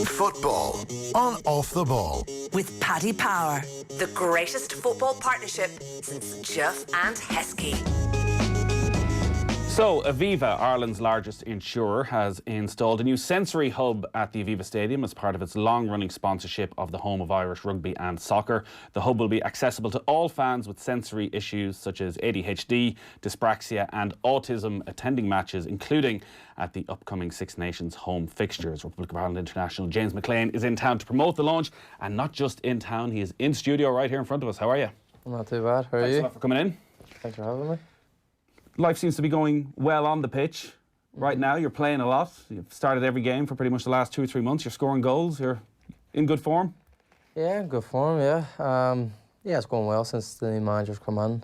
Football on Off the Ball. With Paddy Power, the greatest football partnership since Jeff and Heskey. So, Aviva, Ireland's largest insurer, has installed a new sensory hub at the Aviva Stadium as part of its long-running sponsorship of the home of Irish rugby and soccer. The hub will be accessible to all fans with sensory issues such as ADHD, dyspraxia and autism attending matches, including at the upcoming Six Nations home fixtures. Republic of Ireland international James McClean is in town to promote the launch, and not just in town, he is in studio right here in front of us. How are you? Not too bad. How are you? Thanks a lot for coming in. Thanks for having me. Life seems to be going well on the pitch. Right now, you're playing a lot. You've started every game for pretty much the last 2 or 3 months. You're scoring goals. You're in good form. Yeah, good form, yeah. Yeah, it's going well since the new manager's come in.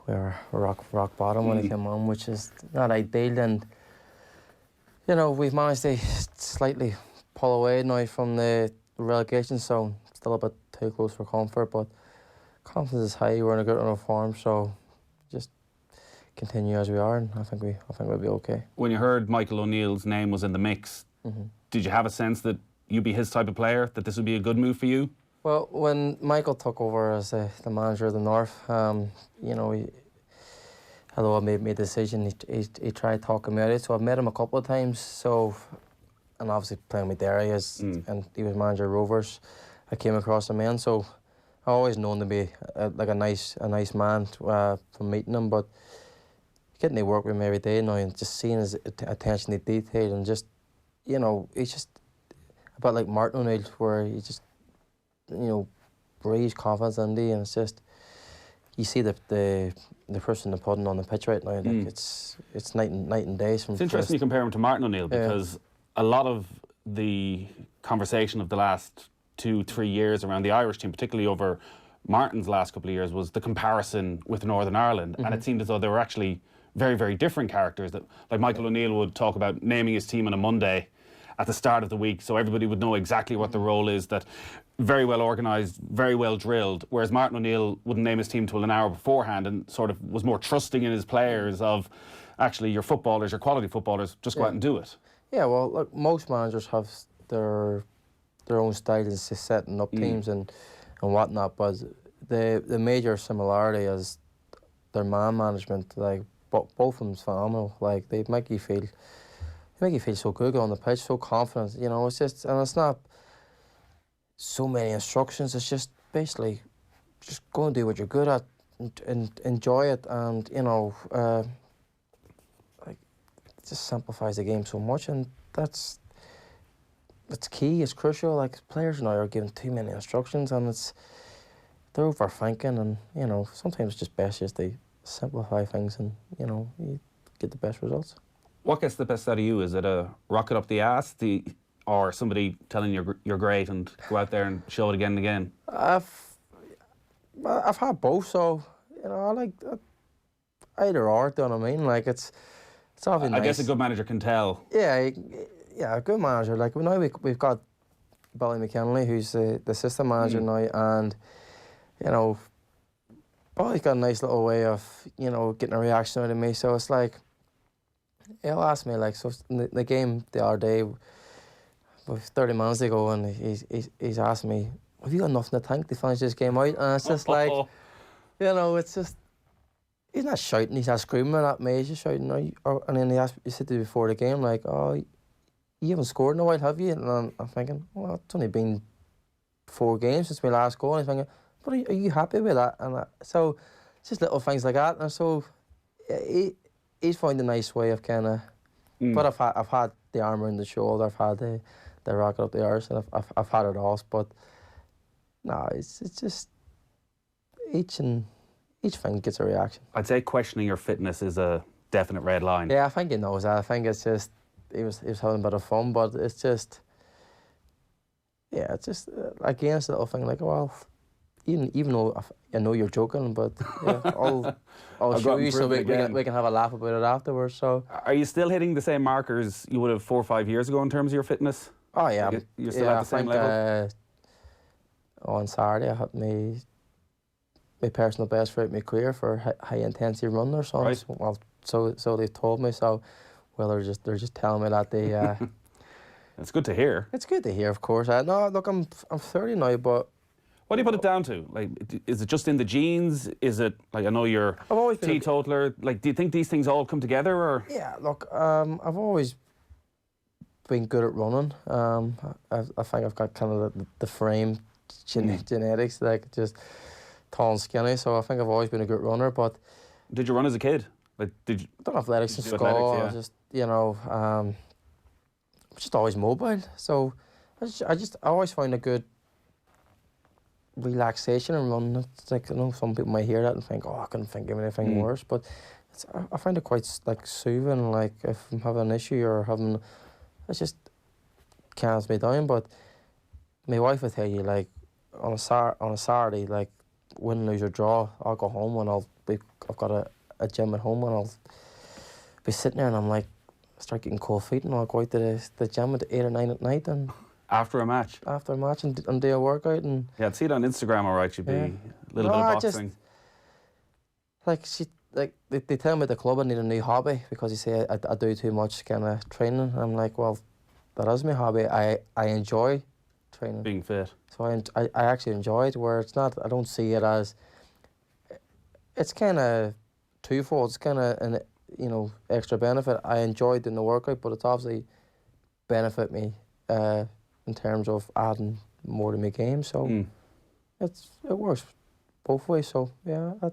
We were rock bottom when he came on, which is not ideal. And, you know, we've managed to slightly pull away now from the relegation, so still a bit too close for comfort, but confidence is high. We're in a good run of form, so just continue as we are, and I think we'll be okay. When you heard Michael O'Neill's name was in the mix, did you have a sense that you'd be his type of player, that this would be a good move for you? Well, when Michael took over as the manager of the North, you know, although I made my decision, he tried talking me out of it, so I've met him a couple of times, so, and obviously playing with Derry, and he was manager of Rovers, I came across him then, so I always known to be like a nice man from meeting him, but getting to work with him every day now and just seeing his attention to detail and just, you know, he's just a bit like Martin O'Neill, where he just, you know, breathes confidence into you, and it's just, you see the person they're putting on the pitch right now, like it's night and day. It's interesting you compare him to Martin O'Neill, because a lot of the conversation of the last 2-3 years around the Irish team, particularly over Martin's last couple of years, was the comparison with Northern Ireland, and it seemed as though they were actually very, very different characters. That, like Michael O'Neill would talk about naming his team on a Monday at the start of the week, so everybody would know exactly what the role is, that very well organised, very well drilled, whereas Martin O'Neill wouldn't name his team till an hour beforehand and sort of was more trusting in his players of, actually, your footballers, your quality footballers, just go out and do it. Yeah, well, look, most managers have their own styles of setting up teams and whatnot, but the major similarity is their man management. Like, both of them's phenomenal. Like, they make you feel so good on the pitch, so confident. You know, it's just, and it's not so many instructions. It's just basically just go and do what you're good at and enjoy it. And you know, like, it just simplifies the game so much, and that's key. It's crucial. Like, players now are given too many instructions, and they're overthinking. And you know, sometimes it's just best just to simplify things, and you know, you get the best results. What gets the best out of you? Is it a rocket up the ass, or somebody telling you you're great and go out there and show it again and again? I've had both, so you know, I like either or. Do you know what I mean? Like, it's obviously nice. I guess a good manager can tell. Yeah, a good manager. Like, now we've got Billy McKinley, who's the assistant manager now, and you know, Billy's got a nice little way of, you know, getting a reaction out of me. So it's like, he'll ask me, like, so in the game the other day, 30 minutes ago, and he's asked me, have you got enough in the tank to finish this game out? And it's just like, you know, it's just, he's not shouting, he's not screaming at me, he's just shouting. And then he said to me before the game, like, oh, you haven't scored in a while, have you? And I'm thinking, well, it's only been 4 games since my last goal. And I'm thinking, but are you happy with that? And so it's just little things like that. And so he's found a nice way of kind of, but I've had the arm around the shoulder, I've had the rocket up the arse, and I've had it all. But no, it's just each thing gets a reaction. I'd say questioning your fitness is a definite red line. Yeah, I think he knows that. I think it's just he was having a bit of fun, but it's just, yeah, it's just again, it's a little thing like, well, even though I know you're joking, but yeah, I'll show you so we can have a laugh about it afterwards. So, are you still hitting the same markers you would have 4 or 5 years ago in terms of your fitness? Oh yeah, you're still at the same level. On Saturday, I had my personal best throughout my career for high intensity runner. So, right. Well, so they told me. So, well, they're just telling me that It's good to hear. It's good to hear, of course. No, look, I'm 30 now, but What do you put it down to? Like, is it just in the genes? Is it, like, I know you're I've always been teetotaler. Like, do you think these things all come together, or? yeah, look, I've always been good at running. I think I've got kind of the frame genetics, like just tall and skinny. So I think I've always been a good runner. But Did you run as a kid? Like, did you? done athletics in Did you do school. athletics, yeah. I just just always mobile. So I always find a good relaxation in running. It's like, I know some people might hear that and think, oh, I couldn't think of anything worse. But I find it quite like soothing. Like if I'm having an issue or having, it just calms me down. But my wife will tell you, like on a Saturday, like win, lose or draw, I'll go home and I've got a gym at home and I'll be sitting there and I'm like, start getting cold feet and I'll go out to the gym at 8 or 9 at night and After a match? after a match and do a workout and Yeah, I'd see it on Instagram, all right. You'd be Yeah. a little No, bit I of just- boxing. they tell me at the club I need a new hobby because you say I do too much kind of training. I'm like, well, that is my hobby. I enjoy training. Being fit. So I actually enjoy it, where it's not, I don't see it as, it's kind of twofold. It's kind of an, extra benefit. I enjoy doing the workout, but it's obviously benefit me in terms of adding more to my game. So it works both ways. So yeah, I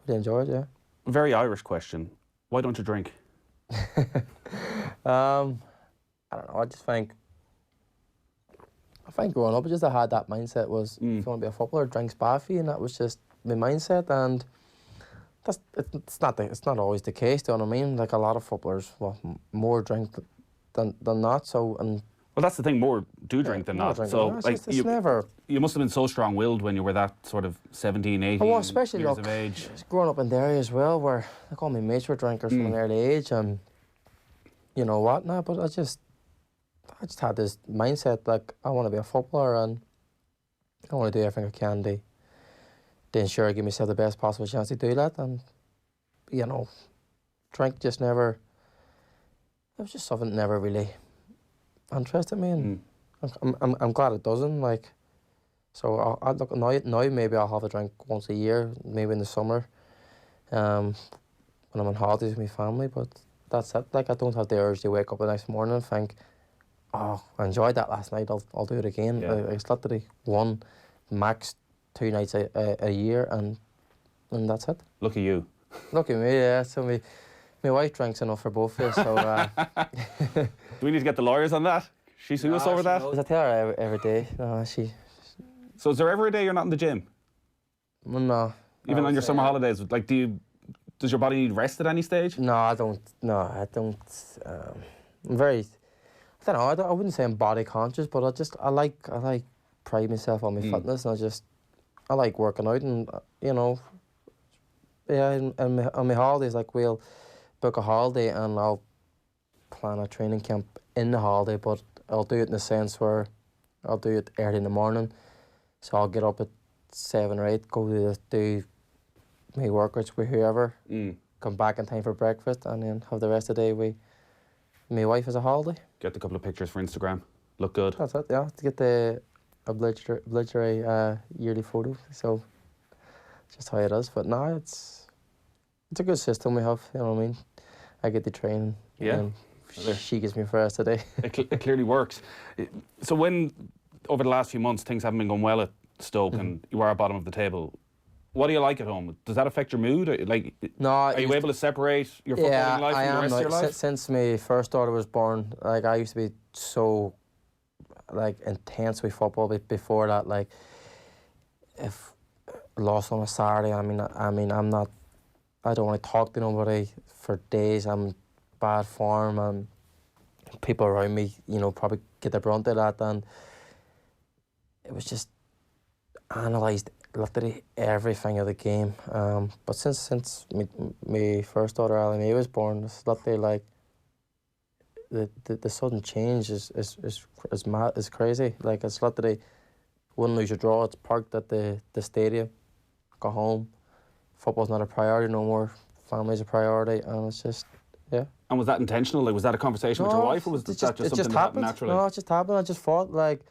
really enjoy it, yeah. Very Irish question. Why don't you drink? I don't know, I think growing up, I had that mindset was, if you want to be a footballer, drink Spaffy, and that was just my mindset, and it's not always the case, do you know what I mean? Like a lot of footballers, more drink than not, so, and Well, that's the thing, more do drink than more not. drink So, than not. like, It's never, you must have been so strong-willed when you were that sort of 17, 18 well, especially years look, of age. growing up in the area as well, where like all my mates were drinkers from an early age, and you know what now, but I just had this mindset, like, I want to be a footballer and I want to do everything I can to ensure I give myself the best possible chance to do that. And, drink just never, it was just something that never really interested me. And I'm glad it doesn't, like, so I look, now maybe I'll have a drink once a year, maybe in the summer, when I'm on holidays with my family, but that's it. Like, I don't have the urge to wake up the next morning and think, oh, I enjoyed that last night, I'll do it again. Yeah. It's literally one, max 2 nights a year, and that's it. Look at you. Look at me, yeah. So my wife drinks enough for both of us, so... Do we need to get the lawyers on that? She sue us over that? I tell her every day. No, So is there ever a day you're not in the gym? no. Even I on your would say, summer holidays? Like, does your body need rest at any stage? No, I don't. No, I don't. I'm very... I don't know, I wouldn't say I'm body conscious, but I like pride myself on my fitness, and I like working out, and yeah, and on my holidays, like, we'll book a holiday and I'll plan a training camp in the holiday, but I'll do it in the sense where I'll do it early in the morning, so I'll get up at 7 or 8, go to do my workouts with whoever, come back in time for breakfast, and then have the rest of the day with my wife as a holiday. Get a couple of pictures for Instagram. Look good. That's it, yeah, to get the obligatory yearly photo. So just how it is. But no, it's a good system we have, you know what I mean? I get to train. Yeah. And she gives me for the rest of the day. It clearly works. So when, over the last few months, things haven't been going well at Stoke and you are at bottom of the table, what do you like at home? Does that affect your mood? No, Are you able to separate your footballing life I from the am. rest of your life? Since my first daughter was born, like, I used to be so, like, intense with football. But before that, like, if lost on a Saturday, I mean, I'm not. I don't want to talk to nobody for days. I'm bad form, and people around me, probably get the brunt of that. And it was just analysed literally everything of the game. But since my first daughter Ellie Mae was born, it's literally like the sudden change is mad, is crazy. Like, it's literally win, lose or draw. It's parked at the stadium. Go home. Football's not a priority no more. Family's a priority, and it's just, yeah. And was that intentional? Like, was that a conversation with your wife, or was that just something that happened naturally? No, it just happened. I just thought, like,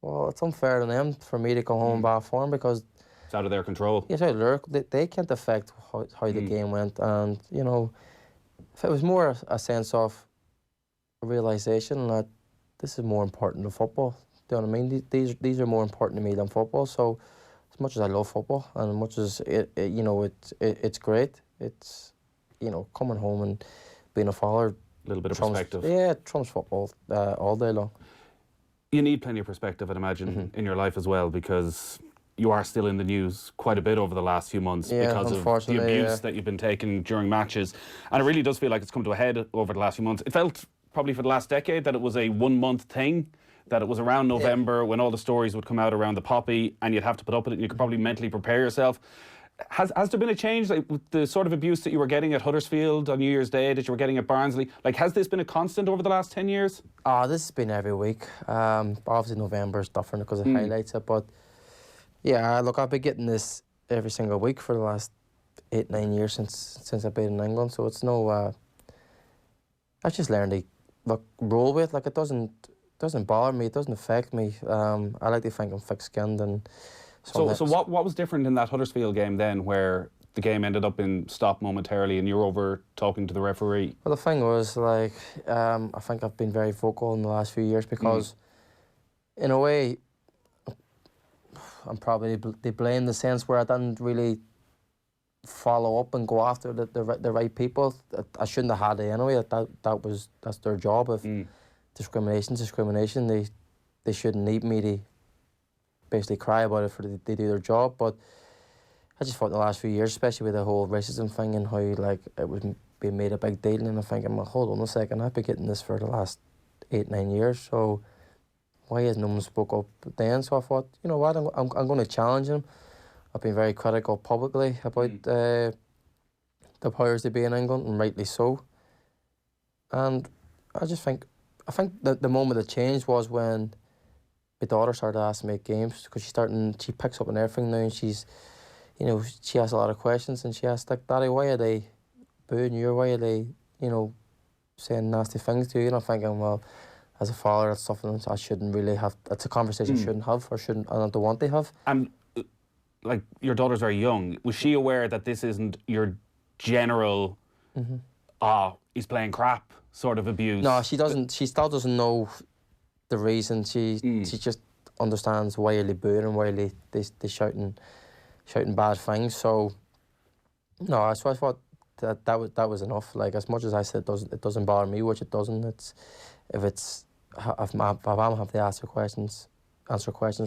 well, it's unfair to them for me to go home in bad form because It's out of their control. yes, they can't affect how the game went, and you know, if it was more a sense of a realization that this is more important than football. Do you know what I mean? These are more important to me than football. So, as much as I love football, and as much as it's great. It's, you know, coming home and being a father. A little bit of perspective. Yeah, trumps football all day long. You need plenty of perspective, I'd imagine, in your life as well, because you are still in the news quite a bit over the last few months because of the abuse that you've been taking during matches. And it really does feel like it's come to a head over the last few months. It felt probably for the last decade that it was a 1 month thing, that it was around November when all the stories would come out around the poppy and you'd have to put up with it and you could probably mentally prepare yourself. Has there been a change, like, with the sort of abuse that you were getting at Huddersfield on New Year's Day, that you were getting at Barnsley? Like, has this been a constant over the last 10 years? This has been every week. Obviously November is different because it highlights it, but yeah, look, I've been getting this every single week for the last 8-9 years since I've been in England, so it's no... I've just learned to roll with it. Like, it doesn't bother me, it doesn't affect me. I like to think I'm thick-skinned and... So what was different in that Huddersfield game then, where the game ended up in stop momentarily and you were over talking to the referee? Well, the thing was, like, I think I've been very vocal in the last few years because, in a way, I'm probably to blame, the sense where I didn't really follow up and go after the right people. I shouldn't have had it anyway. That's their job. If discrimination, they shouldn't need me to basically cry about it they do their job. But I just thought in the last few years, especially with the whole racism thing and how, like, it was being made a big deal, and I'm thinking, well, hold on a second, I've been getting this for the last 8-9 years, so why has no one spoke up then? So I thought, you know what, I'm going to challenge him. I've been very critical publicly about the powers that be in England, and rightly so. And I think that the moment of change was when my daughter started asking me at games, because she picks up on everything now, and she's, you know, she asks a lot of questions, and she asks, like, Daddy, why are they booing you? Why are they, you know, saying nasty things to you? And I'm thinking, well, as a father, that's something I shouldn't really have. It's a conversation I shouldn't have, or I don't want to have. And, like, your daughter's very young. Was she aware that this isn't your general, he's playing crap sort of abuse? No, she doesn't. She still doesn't know the reason. She just understands why are they booing and why are they shouting bad things. So no, so I thought that was enough. Like, as much as I said it doesn't bother me, which it doesn't. If I'm have to answer questions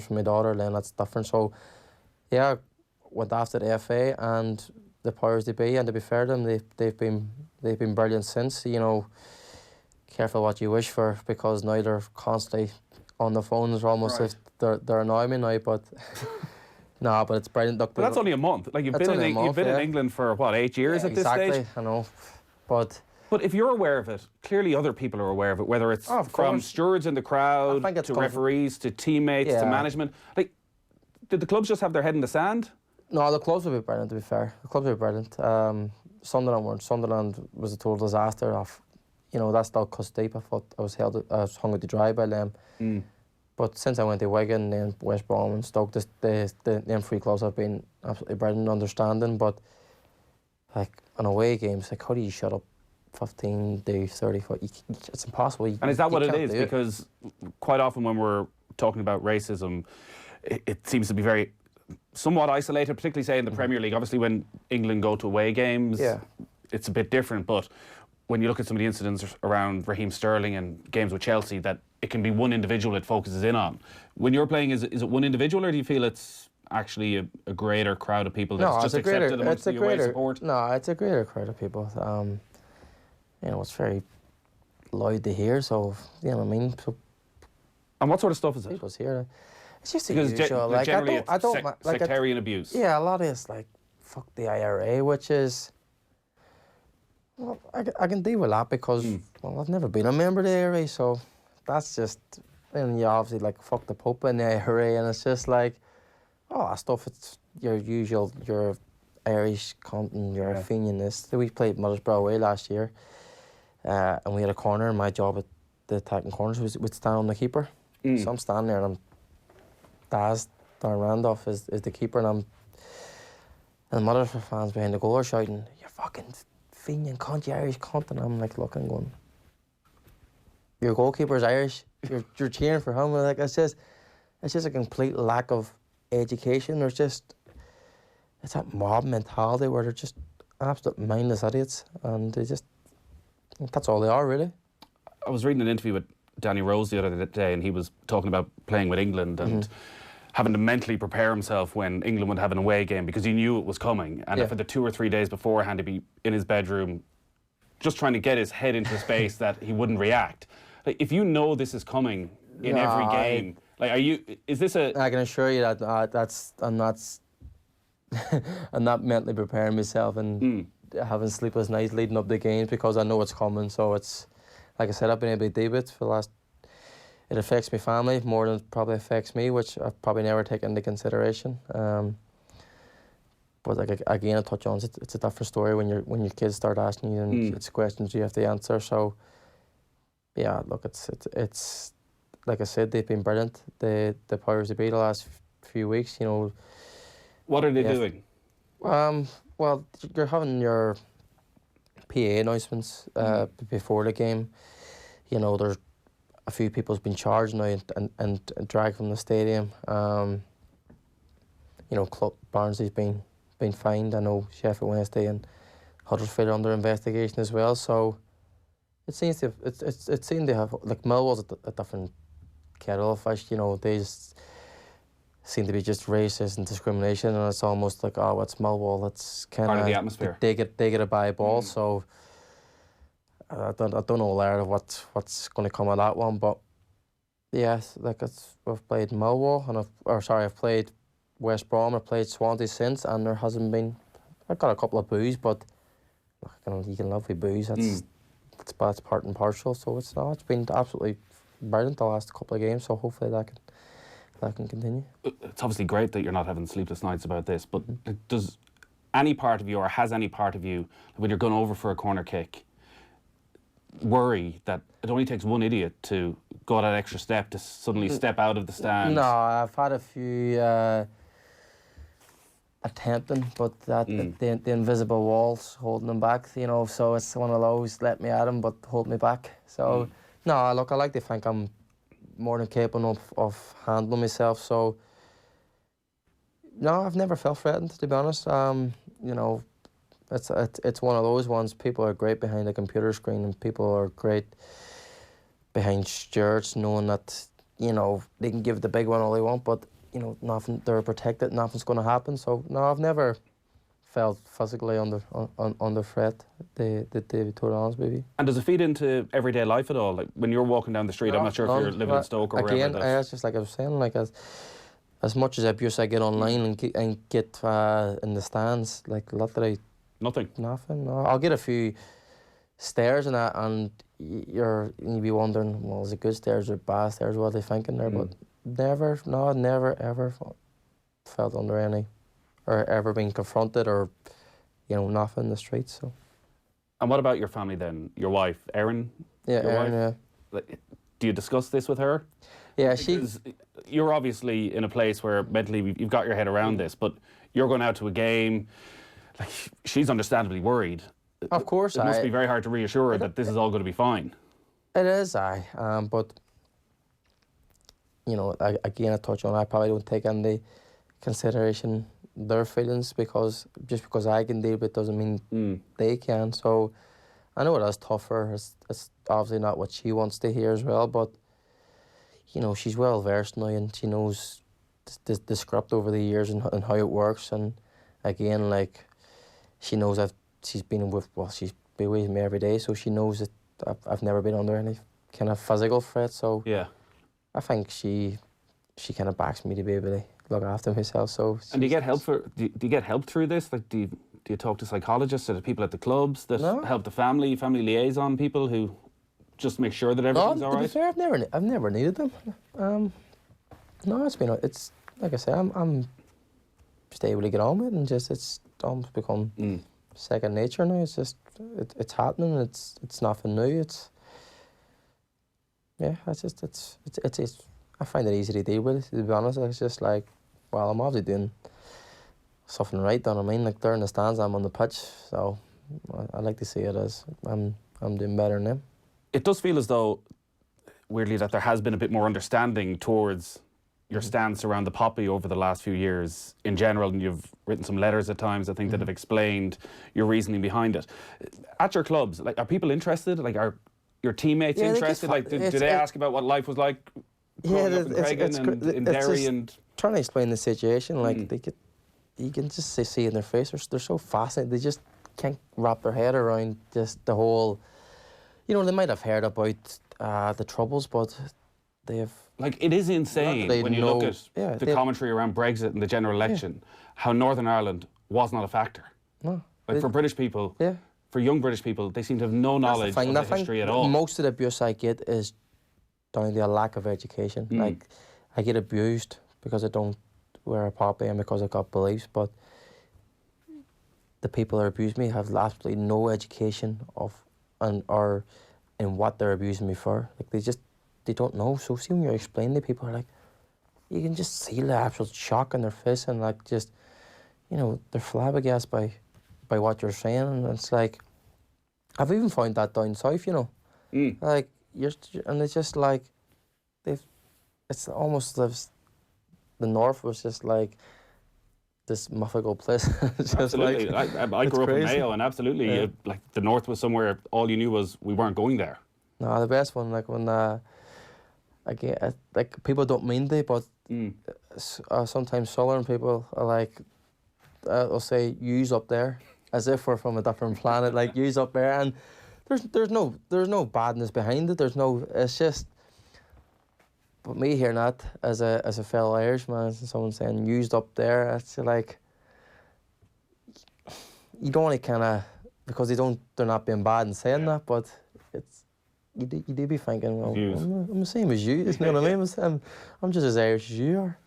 from my daughter, then that's different. So yeah, went after the FA and the powers that be, and to be fair to them, they've been brilliant since. You know, careful what you wish for, because now they're constantly on the phones, almost if they're annoying me now, but no, but it's brilliant. Look, but that's only a month. Like, you've been in England for what, 8 years at this stage? Exactly, I know, but if you're aware of it, clearly other people are aware of it, whether it's from stewards in the crowd to referees to teammates to management. Like, did the clubs just have their head in the sand? No, the clubs would be brilliant, to be fair. The clubs would be brilliant. Sunderland weren't. Sunderland was a total disaster. You know, that's still cussed deep. I thought I was hung out to dry by them. But since I went to Wigan and West Brom and Stoke, them three clubs have been absolutely brilliant, understanding. But, like, on away games, like, how do you shut up 15 to 30 foot? It's impossible. And is that what it is? Because quite often when we're talking about racism, it seems to be somewhat isolated, particularly, say, in the Premier League. Obviously, when England go to away games, it's a bit different. But when you look at some of the incidents around Raheem Sterling and games with Chelsea, that it can be one individual it focuses in on. When you're playing, is it one individual, or do you feel it's actually a greater crowd of people that's just accepted amongst the away support? No, it's a greater crowd of people. You know, it's very loud to hear, so, you know what I mean? So, and what sort of stuff is it? People's here. It's just the because usual. Like, generally it's sectarian abuse. Yeah, a lot of it's like, fuck the IRA, which is... Well, I can deal with that because, well, I've never been a member of the IRA, so that's just... And you obviously, like, fuck the Pope and the IRA, and it's just like, oh, that stuff, it's your usual, your Irish cunt and your Fenianist. We played Middlesbrough away last year. and we had a corner, and my job at the attacking corners would stand on the keeper. So I'm standing there, and Darren Randolph is the keeper, and the Motherwell fans behind the goal are shouting, "You fucking Fenian cunt, you Irish cunt," and I'm like looking, going, "Your goalkeeper's Irish. You're cheering for him." Like it's just a complete lack of education. It's that mob mentality where they're just absolute mindless idiots, and that's all they are, really. I was reading an interview with Danny Rose the other day, and he was talking about playing with England and having to mentally prepare himself when England would have an away game because he knew it was coming. And for the 2 or 3 days beforehand, to be in his bedroom, just trying to get his head into a space that he wouldn't react. Like, if you know this is coming in every game, is this a... I can assure you that I'm not mentally preparing myself and having sleepless nights leading up to games because I know it's coming. So it's, like I said, I've been able to deal with it for the last... It affects my family more than it probably affects me, which I've probably never taken into consideration. But like again, I touch on it's a different story when your kids start asking you and it's questions you have to answer. So yeah, look, it's like I said, they've been brilliant. The powers that be the last few weeks, you know. What are they doing? Well, you're having your PA announcements before the game. You know, there's a few people's been charged now and dragged from the stadium. You know, Barnsley's been fined. I know Sheffield Wednesday and Huddersfield are under investigation as well. So it seems to have like Millwall's a different kettle of fish. You know, they just seem to be just racist and discrimination, and it's almost like, oh, it's Millwall. It's kind of the atmosphere. They get a bye ball. So I don't know a lot of what's going to come of that one, but yes, like we've played Millwall and I've played West Brom, I've played Swansea since, and there hasn't been. I've got a couple of boos, but you can love with boos. That's part and parcel. So it's been absolutely brilliant the last couple of games. So hopefully that can continue. It's obviously great that you're not having sleepless nights about this, but does any part of you, or has any part of you, when you're going over for a corner kick, worry that it only takes one idiot to go that extra step to suddenly step out of the stand? No, I've had a few attempting, but the invisible walls holding them back, you know, so it's one of those, let me at him but hold me back. So no, look, I like to think I'm more than capable of handling myself, so no, I've never felt threatened, to be honest. You know, it's one of those ones. People are great behind a computer screen, and people are great behind stewards, knowing that, you know, they can give the big one all they want, but, you know, they're protected, nothing's going to happen. So no, I've never felt physically under threat, to be totally honest with you. And does it feed into everyday life at all? Like when you're walking down the street, I'm not sure if you're living in Stoke or wherever. Again, it's just like I was saying, like as much as abuse I get online and get in the stands, like literally nothing. No, I'll get a few stares and that, and you'll be wondering, well, is it good stares or bad stares? What are they thinking there? But never ever felt under any, or ever been confronted, or, you know, nothing in the streets. So. And what about your family then? Your wife, Erin? Yeah, Erin. Yeah. Like, do you discuss this with her? Yeah, because you're obviously in a place where mentally you've got your head around this, but you're going out to a game. Like, she's understandably worried. Of course, it must be very hard to reassure her that this is all going to be fine. It is, but you know, again, I touch on, I probably don't take into consideration their feelings, because just because I can deal with it doesn't mean they can. So I know it is tougher. It's obviously not what she wants to hear as well, but you know, she's well versed now, and she knows the script over the years and how it works. And again, like, she knows that she's been with me every day, so she knows that I've never been under any kind of physical threat. So yeah, I think she kind of backs me to be able to look after myself. So. And do you get help do you get help through this? Like, do you talk to psychologists or the people at the clubs that help the family liaison people who just make sure that everything's all right? To be fair, I've never needed them. No, it's like I say, I'm just able to get on with it, and just it's almost become second nature now. It's just it's happening. It's nothing new. It's I find it easy to deal with. To be honest, it's just like, well, I'm obviously doing something right. Don't I mean? Like they're in the stands, I'm on the pitch, so I like to see it as I'm doing better than them. It does feel as though, weirdly, that there has been a bit more understanding towards your stance around the poppy over the last few years in general, and you've written some letters at times, I think, that have explained your reasoning behind it. At your clubs, like, are people interested? Like, are your teammates interested? Like, do they ask about what life was like growing up in Craigin and in Derry? And trying to explain the situation, like you can just see in their face, they're so fascinated. They just can't wrap their head around just the whole. You know, they might have heard about the troubles, but they have. Like, it is insane when you look at the commentary around Brexit and the general election, how Northern Ireland was not a factor. No. Like, for British people, for young British people, they seem to have no knowledge of the history at all. Most of the abuse I get is down to a lack of education. Like, I get abused because I don't wear a poppy and because I got beliefs, but the people that abuse me have absolutely no education or in what they're abusing me for. Like, they don't know. So see, when you explain to people, like, you can just see the absolute shock in their face and like just, you know, they're flabbergasted by what you're saying. And it's like, I've even found that down south, you know. Like, and it's just like, it's almost as the north was just like this mythical place. Absolutely. Like, I grew up in Mayo, and absolutely, like, the north was somewhere all you knew was we weren't going there. No, the best one, like when like people don't mean they, but sometimes southern people are like, they'll say "yous up there," as if we're from a different planet. Like, "yous up there," and there's no badness behind it. It's just. But me hearing that as a fellow Irishman, and someone saying "used up there," it's like you don't want to kind of, because they're not being bad and saying that, but it's you do be thinking, well, I'm the same as you, you know what I mean? I'm just as Irish as you are.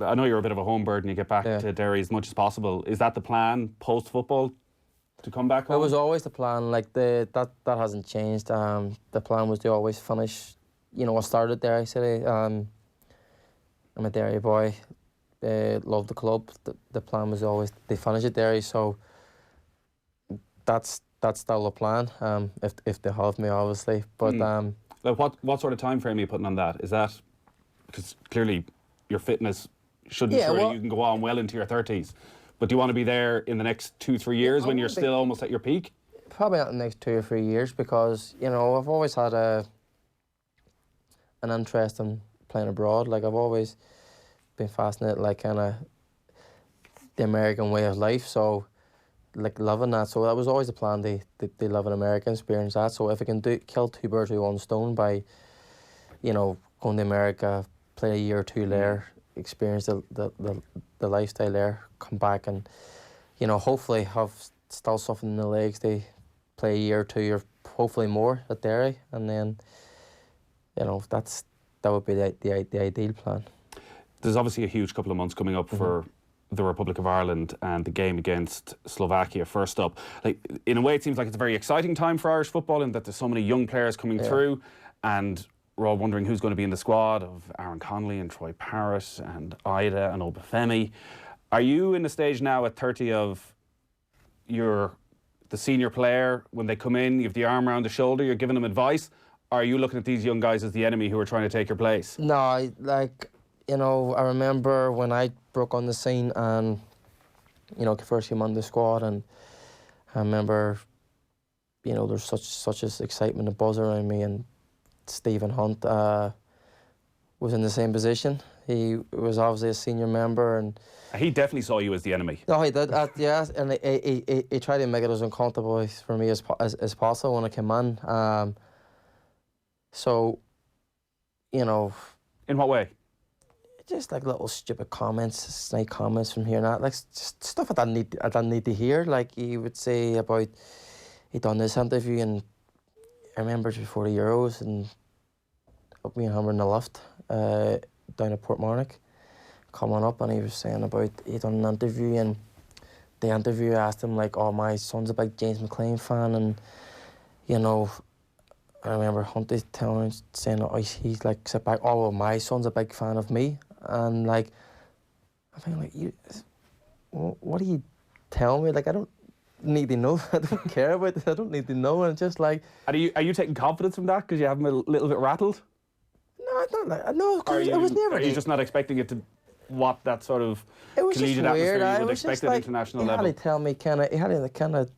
I know you're a bit of a home bird and you get back to Derry as much as possible. Is that the plan post football, to come back home? It was always the plan. Like that hasn't changed. The plan was to always finish. You know, I started Derry City. I'm a Derry boy. Love the club. The plan was always to finish at Derry. So that's still the plan. If they have me, obviously. But like, what sort of time frame are you putting on that? Is that because clearly your fitness should ensure you can go on well into your 30s? But do you want to be there in the next 2-3 years when you're still almost at your peak? Probably not in the next 2 or 3 years, because, you know, I've always had an interest in playing abroad. Like, I've always been fascinated, like, kind of the American way of life. So, like, loving that. So that was always the plan. They love an American, experience that. So if I can kill two birds with one stone by, you know, going to America, play a year or two there, experience the lifestyle there, come back and, you know, hopefully have still something in the legs. They play a year or two or hopefully more at Derry, and then, you know, that would be the ideal plan. There's obviously a huge couple of months coming up for the Republic of Ireland and the game against Slovakia first up. Like, in a way, it seems like it's a very exciting time for Irish football in that there's so many young players coming through, and we're all wondering who's going to be in the squad of Aaron Connolly and Troy Parrott and Ida and Obafemi. Are you in the stage now at 30 of you're the senior player, when they come in, you have the arm around the shoulder, you're giving them advice? Or are you looking at these young guys as the enemy who are trying to take your place? No, you know, I remember when I broke on the scene and, you know, first came on the squad, and I remember, you know, there's such as excitement and buzz around me, and Stephen Hunt was in the same position. He was obviously a senior member, and he definitely saw you as the enemy. No, he did. Yeah, and he tried to make it as uncomfortable for me as possible when I came on. So, you know. In what way? Just like little stupid comments, snide comments from here and that, like just stuff I didn't need to hear. Like, he would say about he'd done this interview, and I remember just before the Euros, and me and him were in the lift down at Portmarnock, coming up, and he was saying about he'd done an interview, and the interviewer asked him, like, oh, my son's a big James McClean fan, and, you know, I remember Hunty saying, oh, he's like, sit back, oh, well, my son's a big fan of me. And, like, I think, like, what are you telling me? Like, I don't need to know. I don't care about this. I don't need to know. And just like... Are you taking confidence from that because you have him a little bit rattled? No, it's not like... No, because it was never... Are you just not expecting it to... What that sort of it was collegiate just weird. atmosphere you would expect at international level? He had to tell me he had to kind of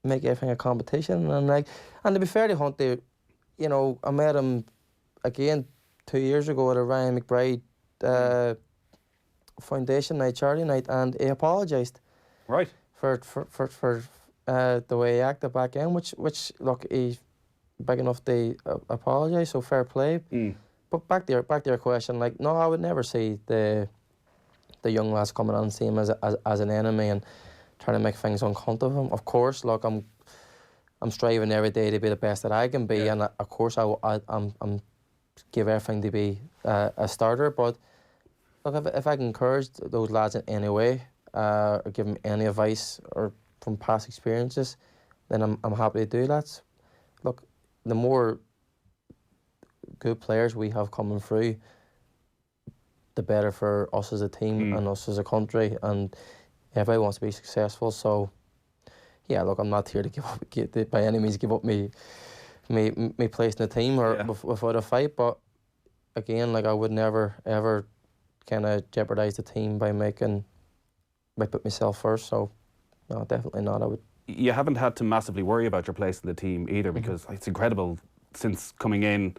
make everything a competition, and like, and to be fair to Hunty, you know, I met him again 2 years ago at a Ryan McBride Foundation night, charity night, and he apologised. Right. For the way he acted back in, which look, he's big enough to apologise, so fair play. But back to your question, like, no, I would never see the young lads coming on and see him as an enemy and trying to make things uncomfortable. Of course, look, I'm striving every day to be the best that I can be, and of course I'm give everything to be a starter. But look, if I can encourage those lads in any way, or give them any advice or from past experiences, then I'm happy to do that. Look, the more good players we have coming through, the better for us as a team and us as a country, and everybody wants to be successful. So yeah, look, I'm not here to by any means give up me place in the team or without a fight, but again, like, I would never ever kind of jeopardise the team by put myself first. So no, definitely not. I would. You haven't had to massively worry about your place in the team either, because it's incredible, since coming in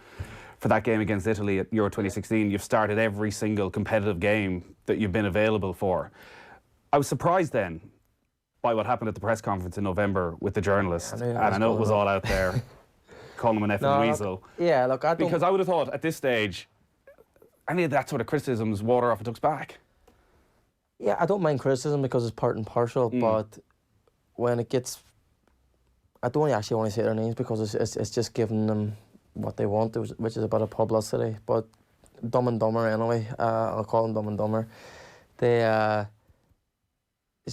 for that game against Italy at Euro 2016, you've started every single competitive game that you've been available for. I was surprised then by what happened at the press conference in November with the journalist, and I know it was all out there, calling him an effing weasel. Look, yeah, look, because I would have thought at this stage, any of that sort of criticism is water off a duck's back. Yeah, I don't mind criticism because it's part and parcel, but when it gets... I don't actually want to say their names because it's just giving them what they want, which is a bit of publicity. But Dumb and Dumber anyway, I'll call them Dumb and Dumber. They,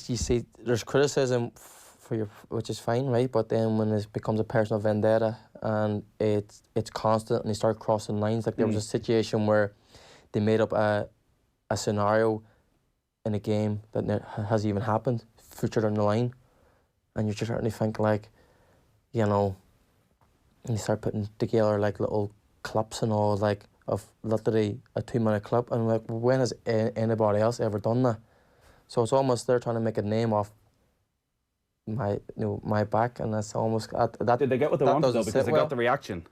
you see, there's criticism for your, which is fine, right? But then when it becomes a personal vendetta and it's constant and they start crossing lines, like there was a situation where they made up a scenario in a game that hasn't even happened, future down the line, and you're just starting to think, like, you know, and you start putting together like little clips and all, like, of literally a 2-minute clip, and like, when has anybody else ever done that? So it's almost they're trying to make a name off my back, and that's almost that. Did they get what they wanted though? Because they got the reaction.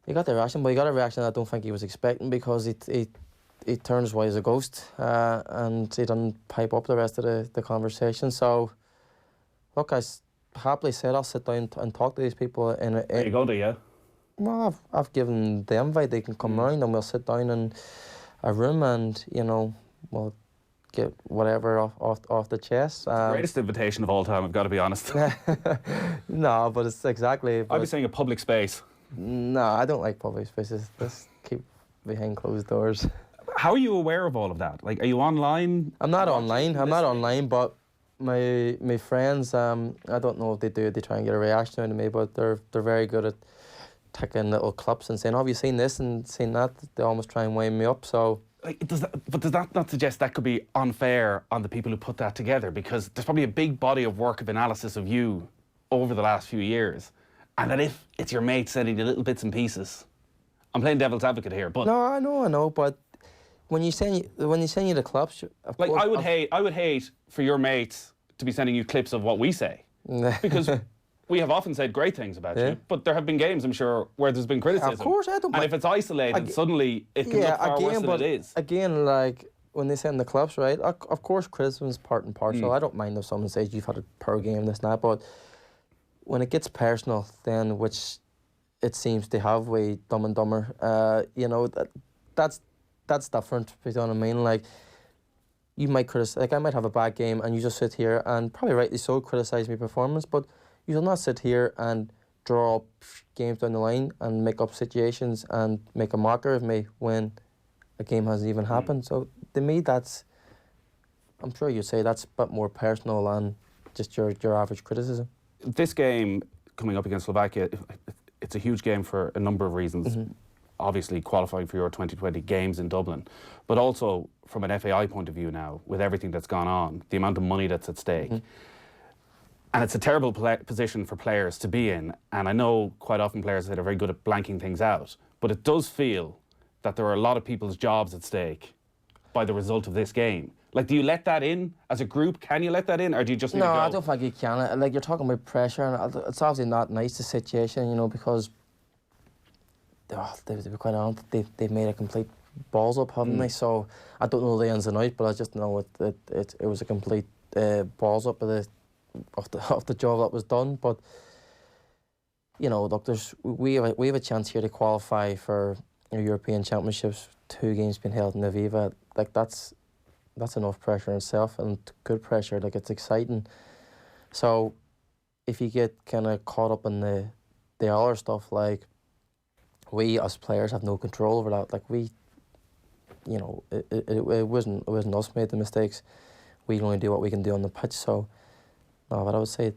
He got the reaction, but he got a reaction I don't think he was expecting, because he turned as white as a ghost, and he didn't pipe up the rest of the conversation. So, look, I happily said I'll sit down and talk to these people. Are you going to, yeah? Well, I've given the invite. They can come round and we'll sit down in a room and, you know, we'll get whatever off the chest. The greatest invitation of all time, I've got to be honest. No, but it's exactly... I'd be saying a public space. No, I don't like public spaces. Let's keep behind closed doors. How are you aware of all of that? Like, are you online? I'm not online, but my friends, I don't know if they do. They try and get a reaction out of me, but they're very good at taking little clips and saying, "Oh, have you seen this and seen that?" They almost try and wind me up. So, like, does that not suggest that could be unfair on the people who put that together? Because there's probably a big body of work of analysis of you over the last few years, and that if it's your mate sending you little bits and pieces, I'm playing devil's advocate here, but no, I know, but. When you send you the clips, like, I would hate for your mates to be sending you clips of what we say, because we have often said great things about you, but there have been games, I'm sure, where there's been criticism. Of course, I don't. And if it's isolated, suddenly it can look far worse than it is. Again, like when they send the clips, right? Of course, criticism is part and parcel. I don't mind if someone says you've had a poor game, this and that, but when it gets personal, then which it seems to have with Dumb and Dumber, you know, that's different, you know what I mean? Like, you might criticize, like, I might have a bad game and you just sit here and, probably rightly so, criticise my performance, but you will not sit here and draw up games down the line and make up situations and make a mockery of me when a game hasn't even happened. So, to me, that's I'm sure you'd say that's a bit more personal than just your average criticism. This game coming up against Slovakia, it's a huge game for a number of reasons. Obviously qualifying for Euro 2020 games in Dublin, but also from an FAI point of view now, with everything that's gone on, the amount of money that's at stake. And it's a terrible position for players to be in. And I know quite often players that are very good at blanking things out, but it does feel that there are a lot of people's jobs at stake by the result of this game. Like, do you let that in as a group? Can you let that in, or do you just need to go? No, I don't think you can. Like, you're talking about pressure, and it's obviously not nice, the situation, you know, because to be quite honest, they've made a complete balls up, haven't they? So I don't know the ins and outs, but I just know it was a complete balls up of the job that was done. But you know, look, we have a chance here to qualify for European Championships. 2 games being held in Aviva, like that's enough pressure in itself, and good pressure. Like, it's exciting. So if you get kind of caught up in the other stuff, like, we as players have no control over that. Like, we, you know, it wasn't us made the mistakes. We can only do what we can do on the pitch. So no, but I would say,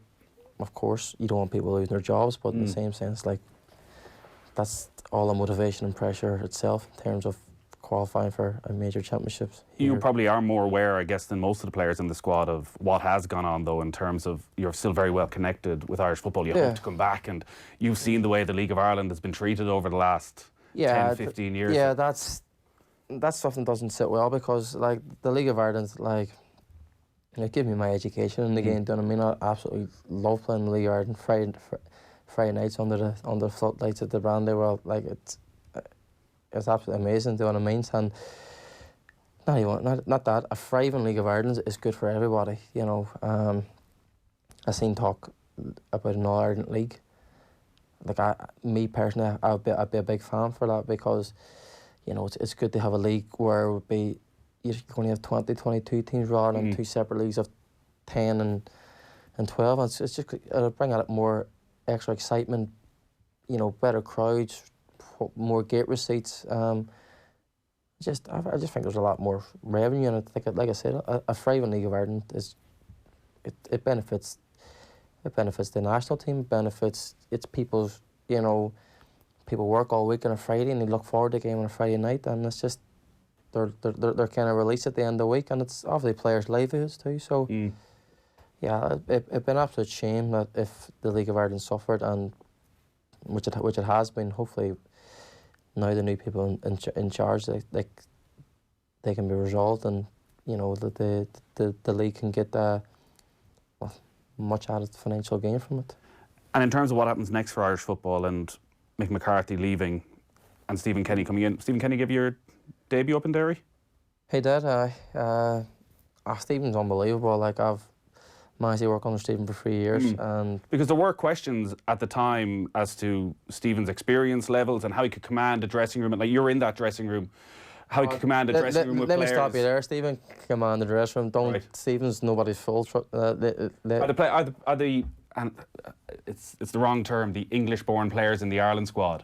of course, you don't want people losing their jobs, but in the same sense, like, that's all the motivation and pressure itself in terms of qualifying for a major championships. You probably are more aware, I guess, than most of the players in the squad of what has gone on, though, in terms of you're still very well connected with Irish football. You hope to come back, and you've seen the way the League of Ireland has been treated over the last 10, 15 years. Yeah, that's something that doesn't sit well, because, like, the League of Ireland, like, it gave me my education in the game. Do you know what I mean? I absolutely love playing the League of Ireland. Friday nights under the floodlights at the Brandywell, like, it's absolutely amazing. Do you know what I mean? And not that a thriving League of Ireland is good for everybody. You know, I seen talk about an All-Ireland League. Like, me personally, I'd be a big fan for that, because, you know, it's good to have a league where it would be, you can only have 20, 22 teams rather than 2 separate leagues of 10 and 12. And it's just, it'll bring out more extra excitement, you know, better crowds, more gate receipts. I just think there's a lot more revenue, and I think, like I said, a thriving League of Ireland it benefits the national team, benefits its people's, you know, people work all week on a Friday and they look forward to a game on a Friday night, and it's just they're kind of released at the end of the week, and it's obviously players' livelihoods too. So yeah, it'd been an absolute shame that if the League of Ireland suffered, and which it has been. Hopefully now the new people in charge, they can be resolved, and you know that the league can get much added financial gain from it. And in terms of what happens next for Irish football, and Mick McCarthy leaving and Stephen Kenny coming in, Stephen Kenny give you your debut up in Derry? He did. Stephen's unbelievable. Like, I've managed to work under Stephen for 3 years, and because there were questions at the time as to Stephen's experience levels and how he could command a dressing room. And like, you're in that dressing room, how he could command a dressing room with players. Let me stop you there. Stephen can command the dressing room. Don't. Right. Stephen's nobody's fault. Are the and it's the wrong term, the English-born players in the Ireland squad,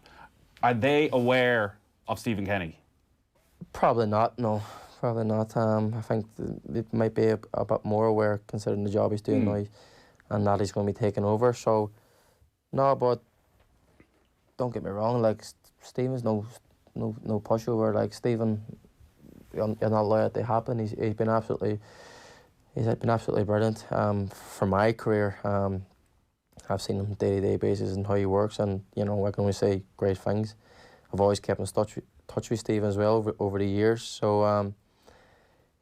are they aware of Stephen Kenny? Probably not. No. Probably not. I think it might be a bit more aware, considering the job he's doing now, and that he's going to be taking over. So, no, but don't get me wrong. Like, Stephen's no pushover. Like, Stephen, you're not allowed to happen. He's been absolutely brilliant. For my career, I've seen him day-to-day basis and how he works, and you know, I can only say great things. I've always kept in touch with Stephen as well over the years. So.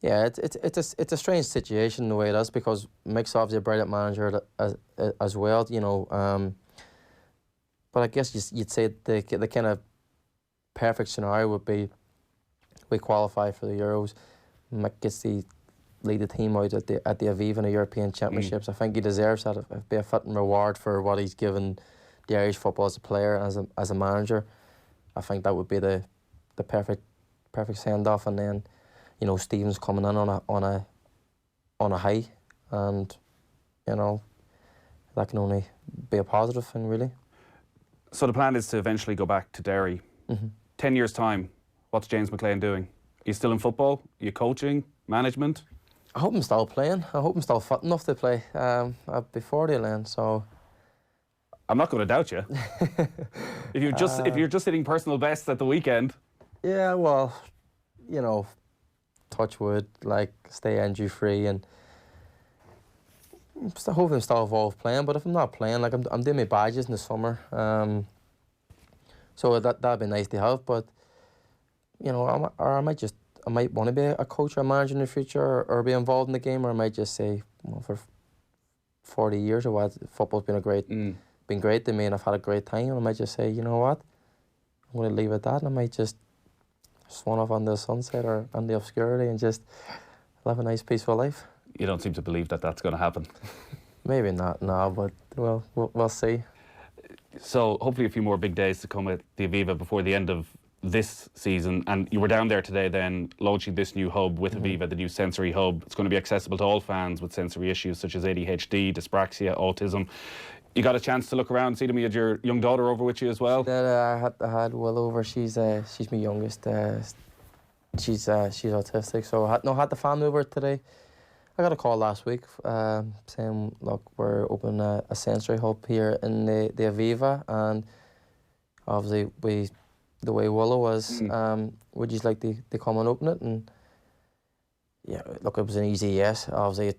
Yeah, it's a strange situation the way it is, because Mick's obviously a brilliant manager as well, you know. But I guess you'd say the kind of perfect scenario would be we qualify for the Euros, Mick gets to lead the team out at the Aviva in the European Championships. I think he deserves that. It'd be a fitting reward for what he's given the Irish football as a player and as a manager. I think that would be the perfect send off, and then, you know, Stephen's coming in on a high, and you know, that can only be a positive thing, really. So the plan is to eventually go back to Derry. 10 years' time, what's James McClean doing? Are you still in football? Are you coaching? Management? I hope I'm still playing. I hope I'm still fit enough to play. I'll be 40 then, so. I'm not going to doubt you. If you're just hitting personal bests at the weekend. Yeah, well, you know, touch wood, like stay injury free, and hopefully I'm still involved playing. But if I'm not playing, like I'm doing my badges in the summer, so that'd be nice to have. But you know, I might want to be a coach or a manager in the future, or be involved in the game, or I might just say, well, for 40 years or what, football's been been great to me, and I've had a great time. And I might just say, you know what, I'm going to leave it at that, and I might just swan off on the sunset or on the obscurity and just live a nice, peaceful life. You don't seem to believe that that's going to happen. Maybe not now, but well, we'll see. So hopefully a few more big days to come at the Aviva before the end of this season. And you were down there today then launching this new hub with Aviva, the new sensory hub. It's going to be accessible to all fans with sensory issues such as ADHD, dyspraxia, autism. You got a chance to look around and see them. You had your young daughter over with you as well? I had Will over. She's my youngest. She's autistic, so I had the family over today. I got a call last week saying, look, we're opening a sensory hub here in the Aviva, and obviously the way Willow was, would you like to come and open it? And yeah, look, it was an easy yes. Obviously,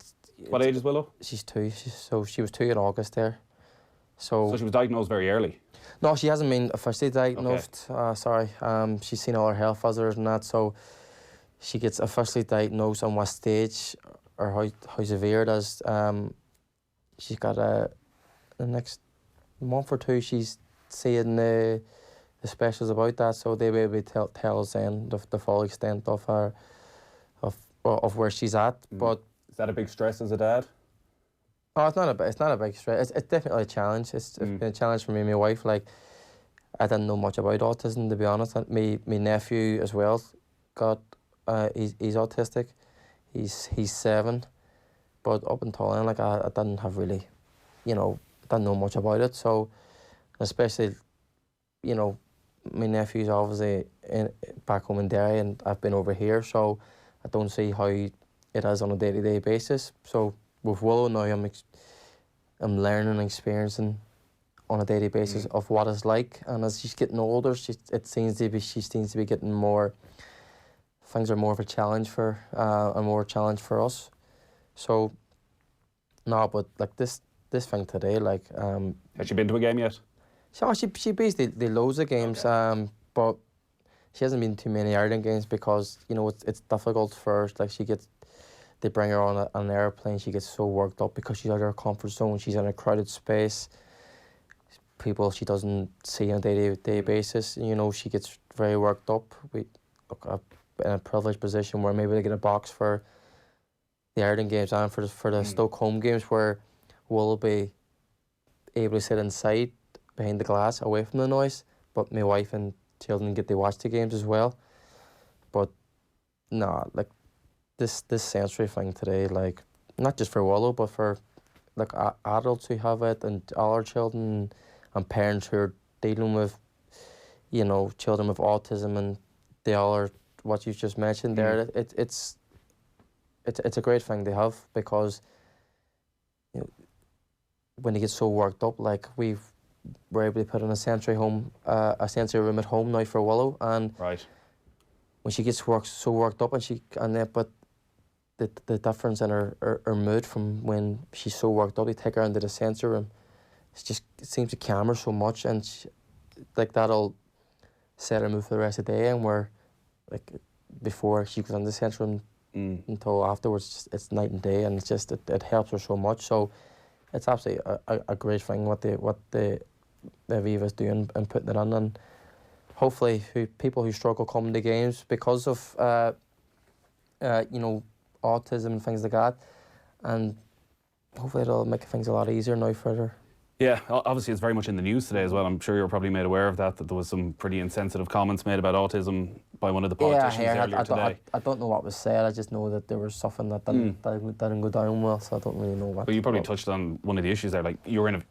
What age is Willow? She's 2. So she was 2 in August there. So she was diagnosed very early? No, she hasn't been officially diagnosed. Okay. Sorry. She's seen all her health hazards and that, so she gets officially diagnosed on what stage or how severe it is. She's got the next month or two, she's seeing the specials about that, so they will be able to tell us then the full extent of her of where she's at. But is that a big stress as a dad? Oh, it's not a big stress. It's definitely a challenge. It's been a challenge for me and my wife. Like, I didn't know much about autism, to be honest. My nephew as well got he's autistic. He's 7, but up until then, like I didn't have really, didn't know much about it. So, especially, my nephew's obviously back home in Derry, and I've been over here, so I don't see how it is on a day-to-day basis. So with Willow now, I'm learning and experiencing on a daily basis of what it's like. And as she's getting older, she seems to be getting more. Things are more of a challenge for and more challenge for us. So no, but like this thing today, like has she been to a game yet? She basically loads of games, okay. But she hasn't been to many Ireland games because it's difficult for her. Like they bring her on an airplane, she gets so worked up because she's out of her comfort zone, she's in a crowded space, people she doesn't see on a day-to-day basis, she gets very worked up. We look in a privileged position where maybe they get a box for the Ireland games and for the Stoke home games, where we'll be able to sit inside behind the glass away from the noise, but my wife and children get to watch the games as well. But no, like this sensory thing today, like not just for Willow, but for like adults who have it, and all our children and parents who are dealing with children with autism, and they all are what you've just mentioned there. It's a great thing to have, because when they get so worked up, like we're able to put in a sensory room at home now for Willow, and right. When she gets so worked up, but the difference in her mood from when she's so worked up, they take her into the sensory room. It seems to calm her so much, and that'll set her mood for the rest of the day. And where like before she goes into the sensory room until afterwards, it's night and day, and it helps her so much. So it's absolutely a great thing what the Aviva's doing and putting it on, and hopefully people who struggle coming to games because of autism and things like that, and hopefully it'll make things a lot easier now for her. Yeah, obviously it's very much in the news today as well. I'm sure you're probably made aware of that there was some pretty insensitive comments made about autism by one of the politicians earlier today. I don't know what was said. I just know that there was something that didn't go down well, so I don't really know what. But you probably touched on one of the issues there. Like, you're in a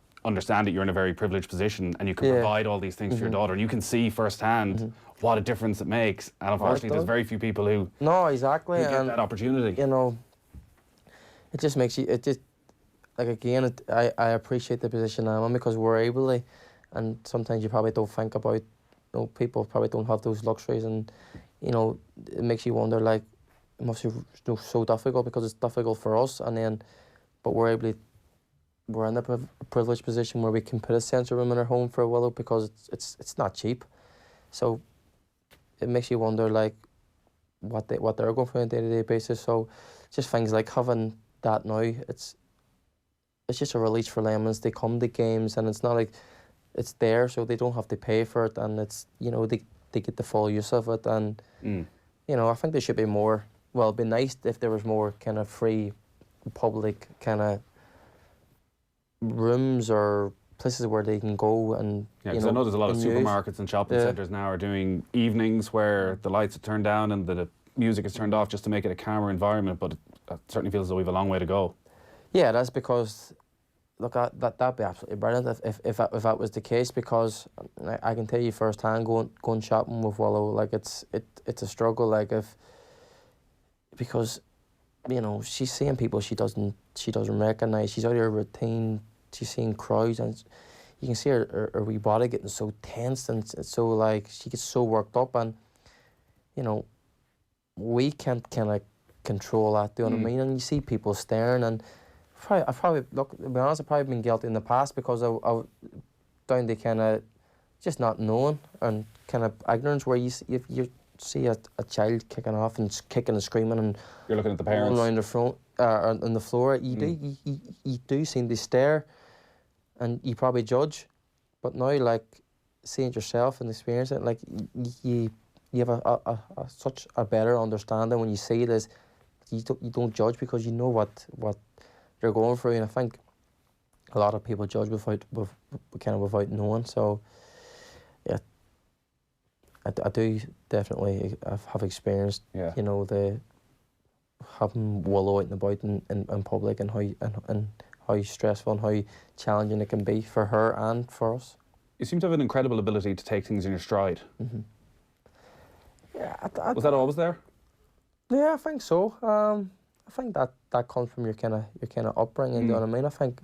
very privileged position, and you can provide all these things for your daughter, and you can see firsthand what a difference it makes. And unfortunately, there's very few people who get that opportunity. it just makes you, it just, like again, I appreciate the position I'm in because we're able to, and sometimes you probably don't think about, you know, people probably don't have those luxuries, and, you know, it makes you wonder, like, it must be, you know, so difficult because it's difficult for us, and then, but we're able to, we're in a privileged position where we can put a sensory room in our home for Willow because it's not cheap, so it makes you wonder, like, what they're going through on a day-to-day basis. So just things like having that now, it's just a release for lemons. They come to games and it's not like it's there, so they don't have to pay for it, and it's, you know, they get the full use of it. And you know, I think there should be more. Well, it'd be nice if there was more kind of free public kind of rooms or places where they can go and, yeah, because I know there's a lot of supermarkets and shopping centres now are doing evenings where the lights are turned down and the music is turned off just to make it a calmer environment, but it certainly feels as though we have a long way to go. Yeah, that's because, look, that'd be absolutely brilliant if that was the case, because I can tell you firsthand, going shopping with Willow, like, it's a struggle, like, because, you know, she's seeing people she doesn't recognise, she's out of her routine, she's seeing crowds, and you can see her wee body getting so tense, and it's so, like, she gets so worked up, and, you know, we can't kind of control that, do you know what I mean? And you see people staring, and I've probably, look, to be honest, I've probably been guilty in the past because I down to kind of just not knowing and kind of ignorance, where if you see a child kicking off and kicking and screaming and you're looking at the parents around the front on the floor, you do seem to stare and you probably judge, but now, like, seeing it yourself and experiencing it, like, you have such a better understanding when you see it, as you don't judge because you know what they're going through, and I think a lot of people judge without knowing. So yeah, I do definitely have experienced, you know, the having Willow out and about in public, and how stressful and how challenging it can be for her and for us. You seem to have an incredible ability to take things in your stride. Yeah, was that always there? Yeah, I think so. I think that comes from your kind of upbringing. You know what I mean? I think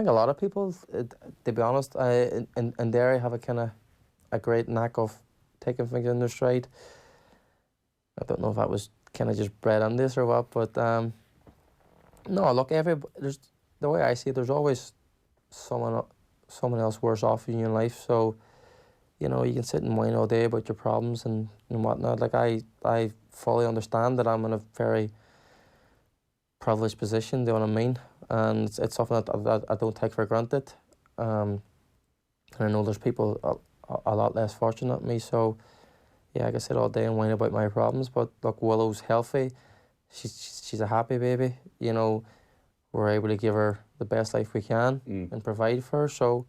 a lot of people, to be honest, in Derry have a great knack of taking things in their stride. I don't know if that was kind of just bred on this or what, but no, look, there's, the way I see it, there's always someone else worse off in your life. So, you know, you can sit and whine all day about your problems and whatnot. Like, I fully understand that I'm in a very privileged position, do you know what I mean? And it's something that I don't take for granted. And I know there's people a lot less fortunate than me, so yeah, I can sit all day and whine about my problems, but look, Willow's healthy, she's a happy baby, you know, we're able to give her the best life we can and provide for her, so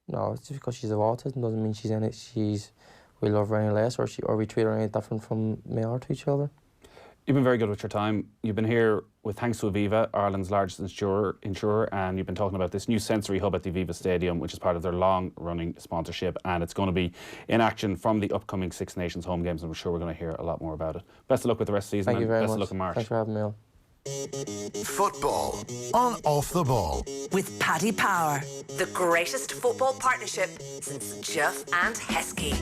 no, it's just because she's autism doesn't mean we love her any less, or we treat her any different from my other two children. You've been very good with your time. You've been here with thanks to Aviva, Ireland's largest insurer, and you've been talking about this new sensory hub at the Aviva Stadium, which is part of their long-running sponsorship, and it's going to be in action from the upcoming Six Nations home games, and we're sure we're going to hear a lot more about it. Best of luck with the rest of the season. Thank you very much. Best of luck in March. Thanks for having me on. Football on Off the Ball. With Paddy Power, the greatest football partnership since Jeff and Heskey.